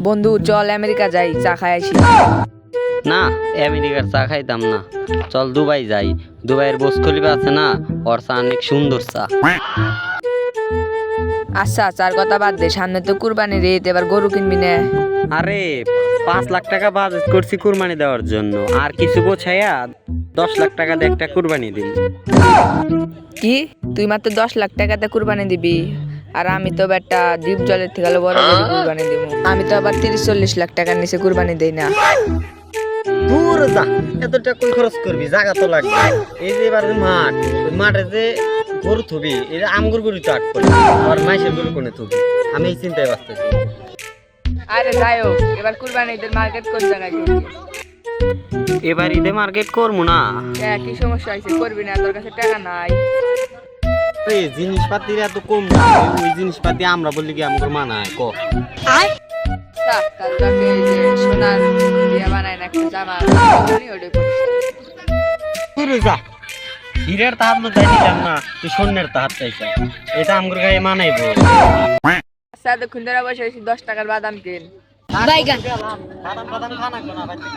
বন্ধু চল আমেরিকা যাই, চা খাই আসি। না, আমেরিকার চা খাইতাম না। চল দুবাই যাই। দুবাইয়ের বুর্জ খলিফা আছে না, ওর চা অনেক সুন্দর চা। আচ্ছা চার কথা বাদ দে, সামনে তো কুরবানি রে, এবার গরু কিনবি না? আরে 5 লাখ টাকা বাজেট করছি কুরবানি দেওয়ার জন্য, আর কিছু গোছাইয়া 10 লাখ টাকা দিয়ে একটা কুরবানি দিই। কি তুই মাত্র 10 লাখ টাকাতে কুরবানি দিবি? আর আমি তো একটা ডিপ জলের থেকে বড় করে কুরবানি দিব। আমি তো আবার 30-40 লাখ টাকার নিচে কুরবানি দেই না। দূর যা, এত টাকা কই খরচ করবি? জায়গা তো লাগবে। এই যে এবার মাঠ, ওই মাঠে যে গরু থবি, এই যে আমগুর গরু তো আটক আর মাইসের গরু কোনে থবি, আমি এই চিন্তায় বাঁচতেছি। আরে যাই হোক, এবার কুরবানি ঈদের মার্কেট কোন জায়গায় করবি? এবার ঈদে মার্কেট করবো না। কি সমস্যা হয়েছে, করবি না? তোর কাছে টাকা নাই? এই জিনিসপাতির এত কম দাম, ওই জিনিসপাতি আমরা বললি কি আমাকে মানায় ক? কাল তোকে এই যে সোনার দিয়ে বানায় না একটা জামা, ওটাই পরিস। দূর যা, হীরের তাহাত তো চাইছিলাম না, তুই স্বর্ণের তাহাত চাইছ। এটা আমার গায়ে মানাইবো। আচ্ছা এতক্ষণ ধরে বসে আছি, 10 টাকার বাদাম কিন। বাদাম বাদাম খানা কোনা বাইতে।